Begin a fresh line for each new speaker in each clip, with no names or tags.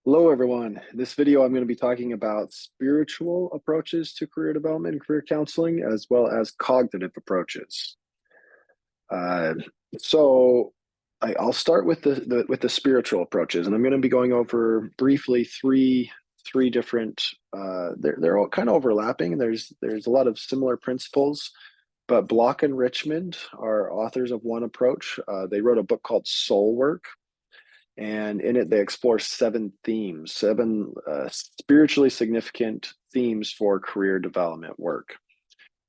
Hello, everyone. In this video, I'm going to be talking about spiritual approaches to career development and career counseling, as well as cognitive approaches. Uh, so, will start with the spiritual approaches, and I'm going to be going over briefly three different. They're all kind of overlapping. There's a lot of similar principles, but Bloch and Richmond are authors of one approach. They wrote a book called Soulwork, and in it they explore seven spiritually significant themes for career development work.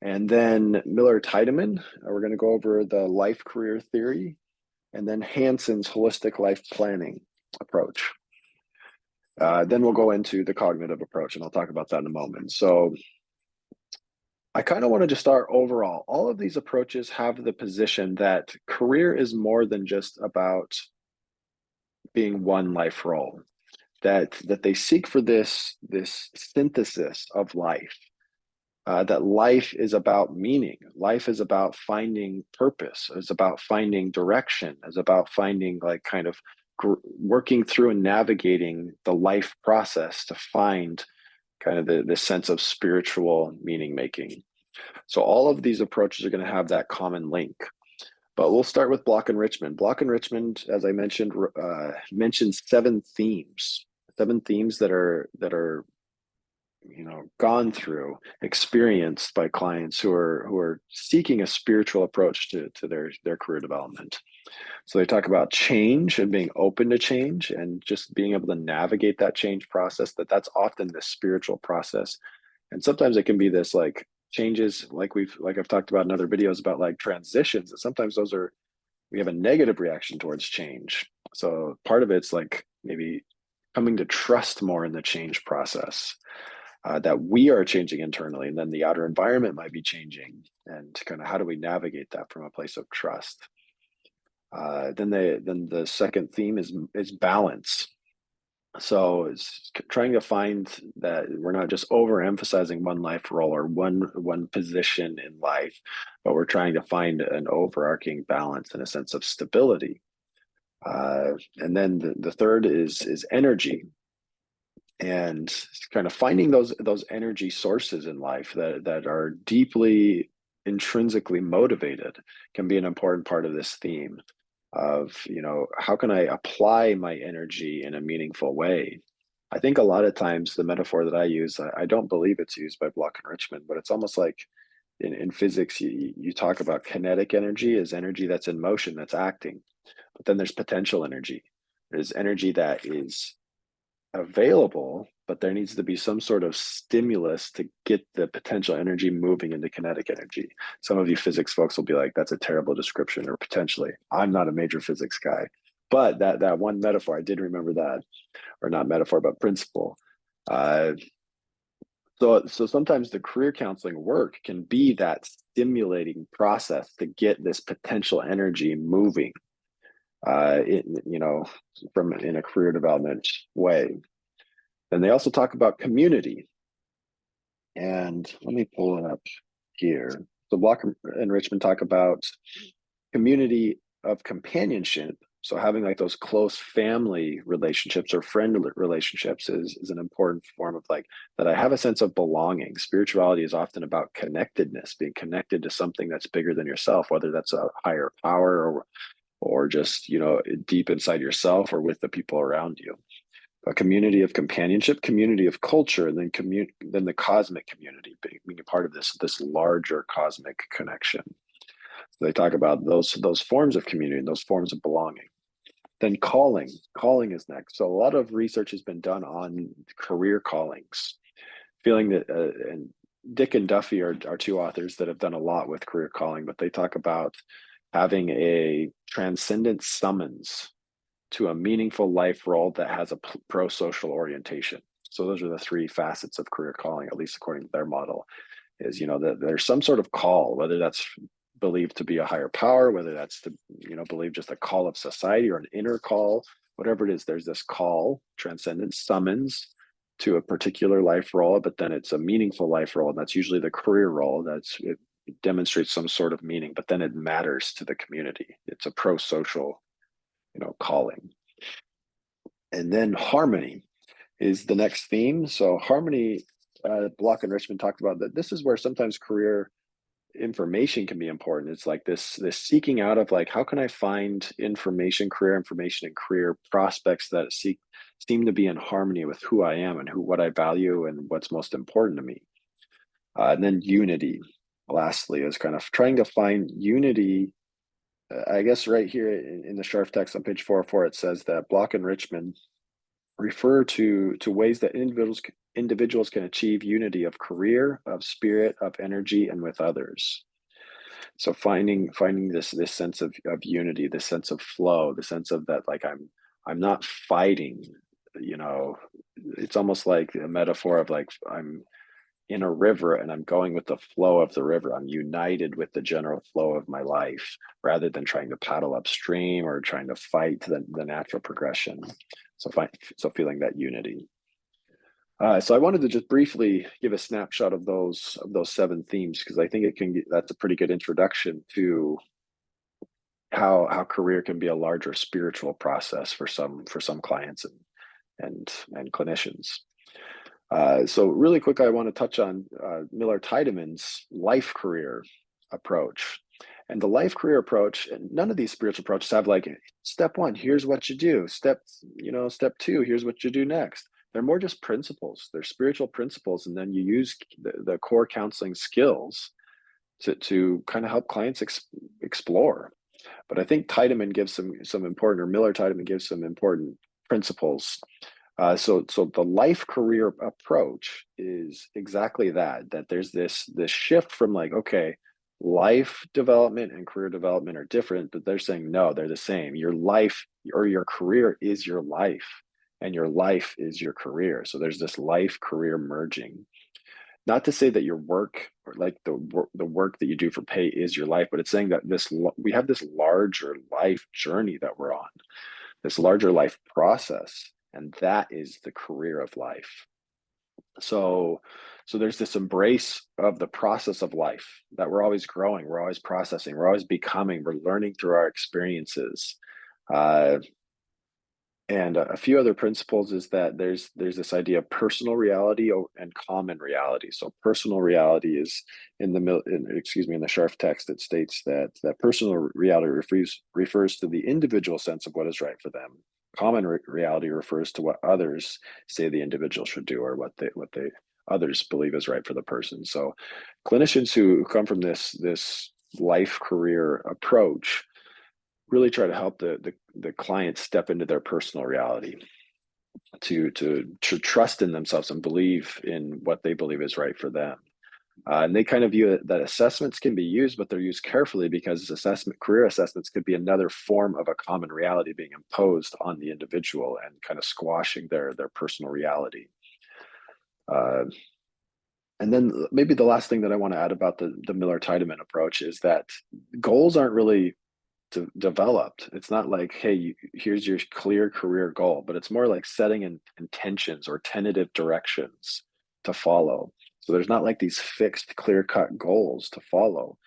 And then Miller-Tiedeman, we're going to go over the life career theory, and then Hansen's holistic life planning approach. Then we'll go into the cognitive approach, and I'll talk about that in a moment. So I kind of want to just start overall. All of these approaches have the position that career is more than just about being one life role, that they seek for this synthesis of life, that life is about meaning, life is about finding purpose, is about finding direction, is about finding like kind of working through and navigating the life process to find kind of the sense of spiritual meaning making. So all of these approaches are going to have that common link. But we'll start with Bloch and Richmond. Bloch and Richmond, as I mentioned, mentions seven themes that are gone through, experienced by clients who are seeking a spiritual approach to their career development. So they talk about change and being open to change and just being able to navigate that change process. That's often the spiritual process, and sometimes it can be this like changes like I've talked about in other videos about like transitions, that sometimes those are we have a negative reaction towards change. So part of it's like maybe coming to trust more in the change process, that we are changing internally, and then the outer environment might be changing, and kind of how do we navigate that from a place of trust. Then the second theme is balance. So it's trying to find that we're not just overemphasizing one life role or one position in life, but we're trying to find an overarching balance and a sense of stability. And then the third is energy, and kind of finding those energy sources in life that are deeply intrinsically motivated can be an important part of this theme of, how can I apply my energy in a meaningful way. I think a lot of times the metaphor that I use, I don't believe it's used by Bloch and Richmond, but it's almost like in physics, you talk about kinetic energy as energy that's in motion, that's acting, but then there's potential energy. There's energy that is available, but there needs to be some sort of stimulus to get the potential energy moving into kinetic energy. Some of you physics folks will be like, that's a terrible description, or potentially. I'm not a major physics guy, but that one metaphor, I did remember that, or not metaphor, but principle. Uh, so sometimes the career counseling work can be that stimulating process to get this potential energy moving, from in a career development way. Then they also talk about community. And let me pull it up here. So Bloch and Richmond talk about community of companionship. So having like those close family relationships or friend relationships is an important form of like that. I have a sense of belonging. Spirituality is often about connectedness, being connected to something that's bigger than yourself, whether that's a higher power or just, deep inside yourself or with the people around you. A community of companionship, community of culture, and then the cosmic community, being a part of this larger cosmic connection. So they talk about those forms of community, those forms of belonging. Then calling is next. So a lot of research has been done on career callings, feeling that and Dick and Duffy are two authors that have done a lot with career calling, but they talk about having a transcendent summons to a meaningful life role that has a pro-social orientation. So those are the three facets of career calling, at least according to their model, is, that there's some sort of call, whether that's believed to be a higher power, whether that's to, believe just a call of society or an inner call, whatever it is, there's this call, transcendent summons to a particular life role, but then it's a meaningful life role. And that's usually the career role. It demonstrates some sort of meaning, but then it matters to the community. It's a pro-social calling. And then harmony. is the next theme. So harmony, Bloch and Richmond talked about that. This is where sometimes career information can be important. It's like this seeking out of like, how can I find information, career information, and career prospects that seem to be in harmony with who I am and what I value and what's most important to me. And then unity, lastly, is kind of trying to find unity. I guess right here in the Scharf text on page 404, it says that Bloch and Richmond refer to ways that individuals can achieve unity of career, of spirit, of energy, and with others. So finding this sense of unity, this sense of flow, the sense of that, like I'm not fighting, you know. It's almost like a metaphor of like I'm in a river and I'm going with the flow of the river. I'm united with the general flow of my life rather than trying to paddle upstream or trying to fight the natural progression. So feeling that unity. So I wanted to just briefly give a snapshot of those 7 themes, because I think that's a pretty good introduction to how career can be a larger spiritual process for some clients and clinicians. So really quick, I want to touch on Miller-Tiedeman's life career approach. And the life career approach, and none of these spiritual approaches have like step 1, here's what you do. Step 2, here's what you do next. They're more just principles. They're spiritual principles, and then you use the core counseling skills to kind of help clients explore. But I think Tiedeman gives some important, or Miller-Tiedeman gives some important principles. So the life career approach is exactly that there's this shift from like, okay, life development and career development are different, but they're saying no, they're the same. Your life or your career is your life, and your life is your career. So there's this life career merging. Not to say that your work, or like the work that you do for pay, is your life, but it's saying that we have this larger life journey that we're on, this larger life process, and that is the career of life. So there's this embrace of the process of life, that we're always growing, we're always processing, we're always becoming, we're learning through our experiences. And a few other principles is that there's this idea of personal reality and common reality. So personal reality is in the Scharf text, it states that personal reality refers to the individual sense of what is right for them. Common reality refers to what others say the individual should do, or what they others believe is right for the person. So clinicians who come from this life career approach really try to help the client step into their personal reality, to trust in themselves and believe in what they believe is right for them. And they kind of view it that assessments can be used, but they're used carefully, because career assessments could be another form of a common reality being imposed on the individual and kind of squashing their personal reality. And then maybe the last thing that I want to add about the Miller-Tiedeman approach is that goals aren't really developed. It's not like, hey, here's your clear career goal, but it's more like setting intentions or tentative directions to follow. So there's not like these fixed, clear-cut goals to follow.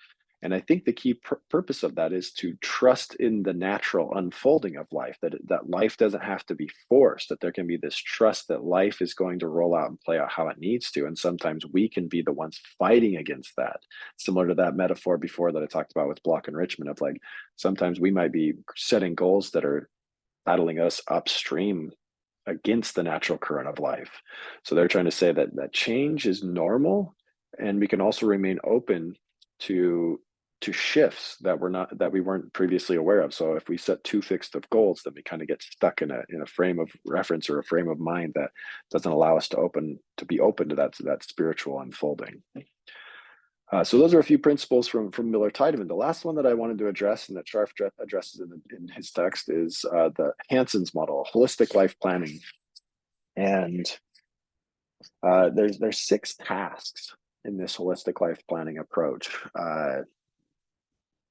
And I think the key purpose of that is to trust in the natural unfolding of life, that life doesn't have to be forced, that there can be this trust that life is going to roll out and play out how it needs to. And sometimes we can be the ones fighting against that. Similar to that metaphor before that I talked about with Bloch and Richmond, of like, sometimes we might be setting goals that are battling us upstream against the natural current of life. So they're trying to say that change is normal, and we can also remain open to shifts that we weren't previously aware of. So if we set too fixed of goals, then we kind of get stuck in a frame of reference or a frame of mind that doesn't allow us to be open to that spiritual unfolding. So those are a few principles from Miller-Tiedeman. The last one that I wanted to address, and that Scharf addresses in his text, is the Hansen's model, holistic life planning. And there's 6 tasks in this holistic life planning approach.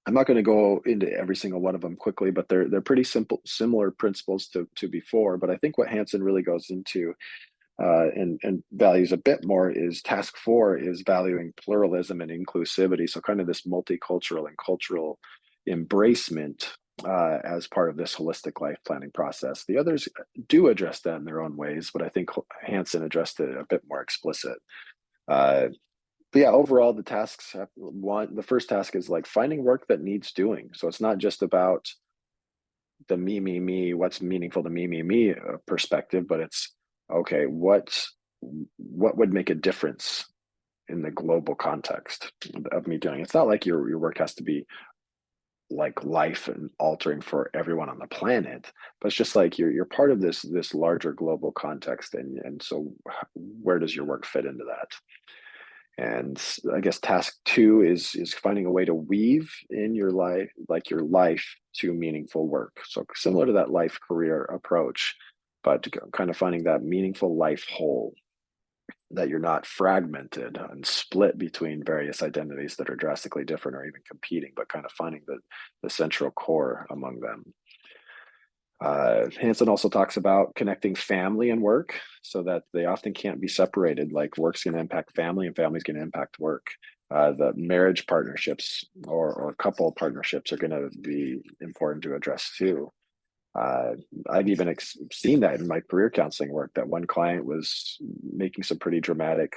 I'm not going to go into every single one of them quickly, but they're pretty similar principles to before. But I think what Hansen really goes into and values a bit more is task 4 is valuing pluralism and inclusivity. So kind of this multicultural and cultural embracement as part of this holistic life planning process. The others do address that in their own ways, but I think Hansen addressed it a bit more explicit. But yeah, overall, the tasks have the first task is like finding work that needs doing. So it's not just about the me, what's meaningful to me perspective, but it's okay, what would make a difference in the global context of me doing. It's not like your work has to be like life and altering for everyone on the planet, but it's just like you're part of this larger global context, and so where does your work fit into that? And I guess task two is finding a way to weave in your life, like your life, to meaningful work. So similar to that life career approach, but kind of finding that meaningful life whole, that you're not fragmented and split between various identities that are drastically different or even competing, but kind of finding the central core among them. Hansen also talks about connecting family and work so that they often can't be separated. Like work's going to impact family and family's going to impact work. The marriage partnerships or couple partnerships are going to be important to address too. I've even seen that in my career counseling work, that one client was making some pretty dramatic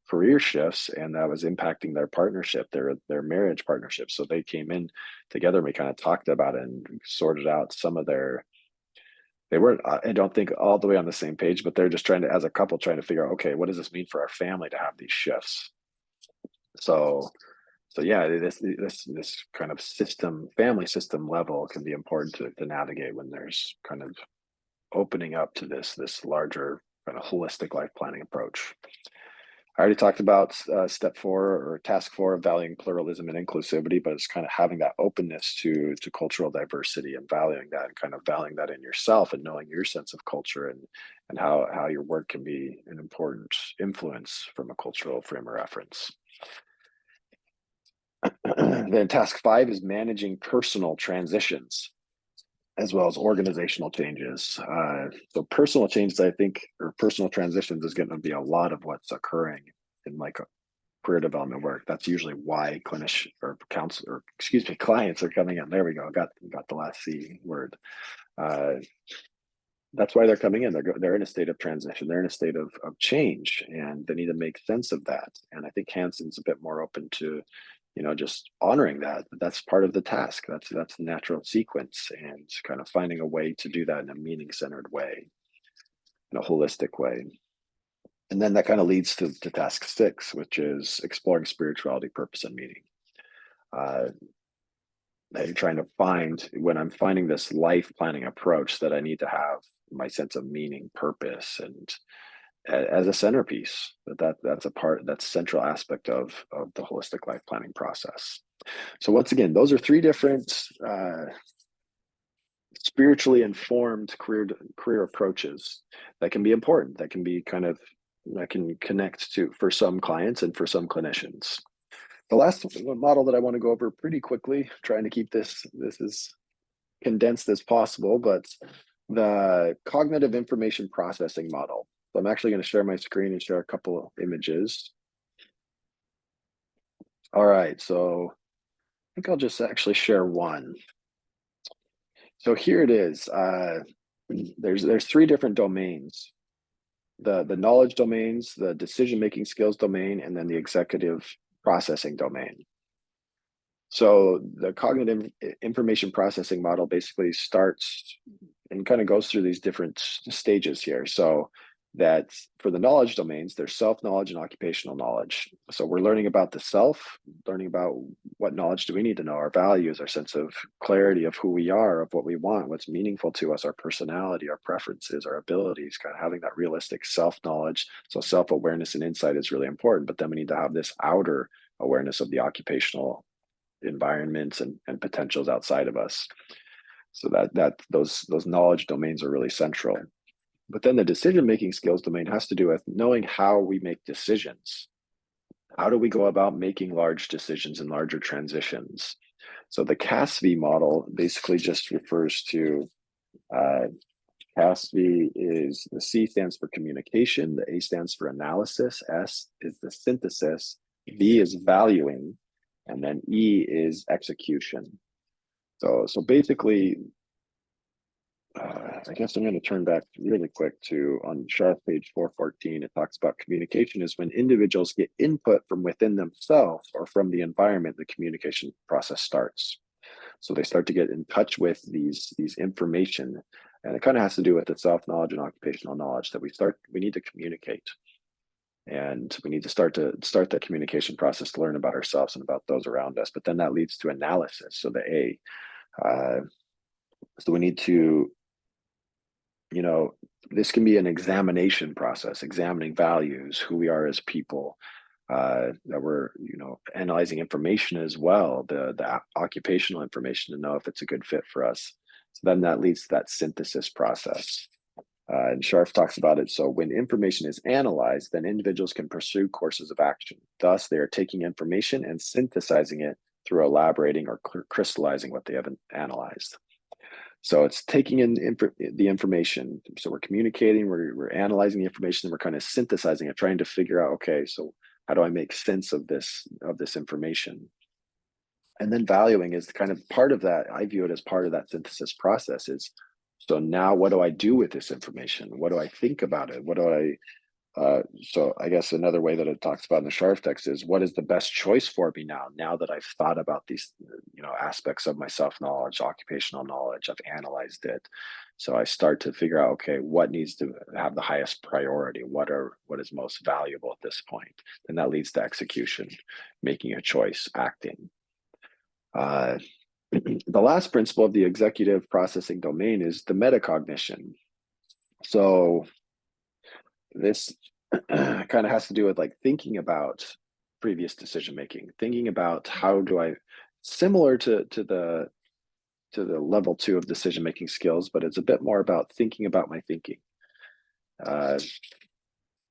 career shifts, and that was impacting their partnership, their marriage partnership. So they came in together and we kind of talked about it and sorted out some of they weren't, I don't think, all the way on the same page, but they're just trying to, as a couple, trying to figure out, okay, what does this mean for our family to have these shifts? So yeah, this kind of family system level can be important to navigate when there's kind of opening up to this larger kind of holistic life planning approach. I already talked about step 4 or task 4 of valuing pluralism and inclusivity, but it's kind of having that openness to cultural diversity and valuing that, and kind of valuing that in yourself and knowing your sense of culture and how your work can be an important influence from a cultural frame of reference. Then task 5 is managing personal transitions as well as organizational changes. So personal changes, I think, or personal transitions is going to be a lot of what's occurring in my career development work. That's usually why clients are coming in. There we go. Got the last C word. That's why they're coming in. They're in a state of transition. They're in a state of change, and they need to make sense of that. And I think Hansen's a bit more open to, just honoring that. That's part of the task. That's the natural sequence, and kind of finding a way to do that in a meaning-centered way, in a holistic way. And then that kind of leads to task 6, which is exploring spirituality, purpose, and meaning. I'm trying to find, when I'm finding this life planning approach, that I need to have my sense of meaning, purpose, and as a centerpiece, that's a central aspect of the holistic life planning process. So once again, those are 3 different spiritually informed career approaches that can be important, that can connect to, for some clients and for some clinicians. The last model that I want to go over pretty quickly, trying to keep this as condensed as possible, but the cognitive information processing model. So I'm actually going to share my screen and share a couple of images. All right, so I think I'll just actually share one. So here it is. There's 3 different domains: the knowledge domains, the decision-making skills domain, and then the executive processing domain. So the cognitive information processing model basically starts and kind of goes through these different stages here. So that for the knowledge domains, there's self-knowledge and occupational knowledge. So we're learning about the self, learning about what knowledge do we need to know, our values, our sense of clarity of who we are, of what we want, what's meaningful to us, our personality, our preferences, our abilities, kind of having that realistic self-knowledge. So self-awareness and insight is really important, but then we need to have this outer awareness of the occupational environments and potentials outside of us. So those knowledge domains are really central. But then the decision-making skills domain has to do with knowing how we make decisions. How do we go about making large decisions and larger transitions? So the CASV model basically just refers to, CASV is, the C stands for communication, the A stands for analysis, S is the synthesis, V is valuing, and then E is execution. So basically, I guess I'm going to turn back really quick to on Sharp page 414. It talks about communication is when individuals get input from within themselves or from the environment, the communication process starts. So they start to get in touch with these information, and it kind of has to do with the self-knowledge and occupational knowledge that we need to communicate. And we need to start that communication process to learn about ourselves and about those around us. But then that leads to analysis. So the A, so we need to, this can be an examination process, examining values, who we are as people, that we're, analyzing information as well, the occupational information to know if it's a good fit for us. So then that leads to that synthesis process. And Scharf talks about it. So when information is analyzed, then individuals can pursue courses of action. Thus, they are taking information and synthesizing it through elaborating or crystallizing what they have analyzed. So it's taking in the information. So we're communicating, we're analyzing the information, and we're kind of synthesizing it, trying to figure out, okay, so how do I make sense of this information? And then valuing is kind of part of that. I view it as part of that synthesis process is, so now what do I do with this information? What do I think about it? So I guess another way that it talks about in the Scharf text is, what is the best choice for me now that I've thought about these, aspects of my self-knowledge, occupational knowledge, I've analyzed it. So I start to figure out, okay, what needs to have the highest priority? What is most valuable at this point? And that leads to execution, making a choice, acting. The last principle of the executive processing domain is the metacognition. So this kind of has to do with like thinking about previous decision making, thinking about how do I, similar to the level 2 of decision making skills, but it's a bit more about thinking about my thinking.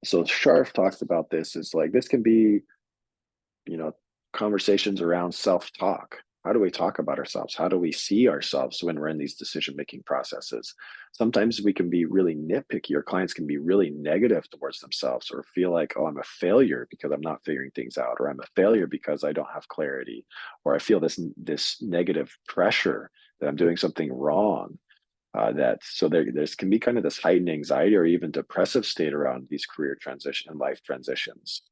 So Scharf talks about this as like, this can be, conversations around self-talk. How do we talk about ourselves? How do we see ourselves when we're in these decision-making processes? Sometimes we can be really nitpicky, or clients can be really negative towards themselves, or feel like, oh, I'm a failure because I'm not figuring things out, or I'm a failure because I don't have clarity, or I feel this negative pressure that I'm doing something wrong. So there's can be kind of this heightened anxiety or even depressive state around these career transition and life transitions,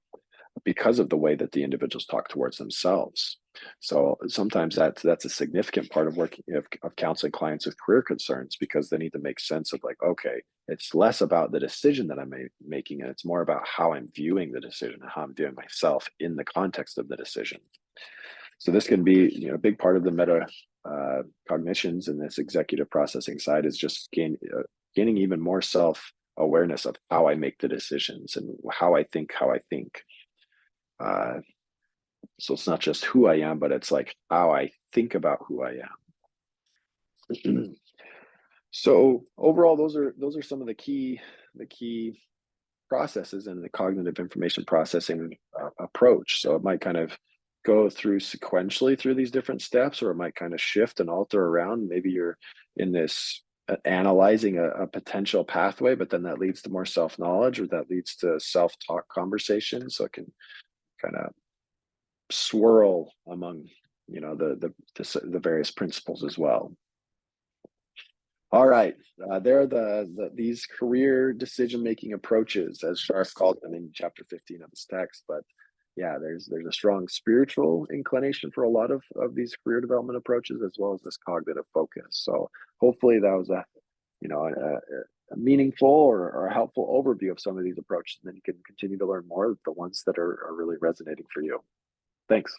because of the way that the individuals talk towards themselves. So sometimes that's a significant part of working of counseling clients with career concerns, because they need to make sense of like, okay, it's less about the decision that I'm making, and it's more about how I'm viewing the decision and how I'm viewing myself in the context of the decision. So this can be, a big part of the meta cognitions in this executive processing side is just gaining even more self awareness of how I make the decisions and how I think. So it's not just who I am, but it's like how I think about who I am. So overall, those are some of the key processes in the cognitive information processing approach. So it might kind of go through sequentially through these different steps, or it might kind of shift and alter around. Maybe you're in this analyzing a potential pathway, but then that leads to more self-knowledge, or that leads to self-talk conversation. So it can kind of swirl among the various principles as well. All right, there are these career decision making approaches, as Scharf called them in chapter 15 of his text. But yeah, there's a strong spiritual inclination for a lot of these career development approaches, as well as this cognitive focus. So hopefully that was a meaningful or a helpful overview of some of these approaches, and then you can continue to learn more of the ones that are really resonating for you. Thanks.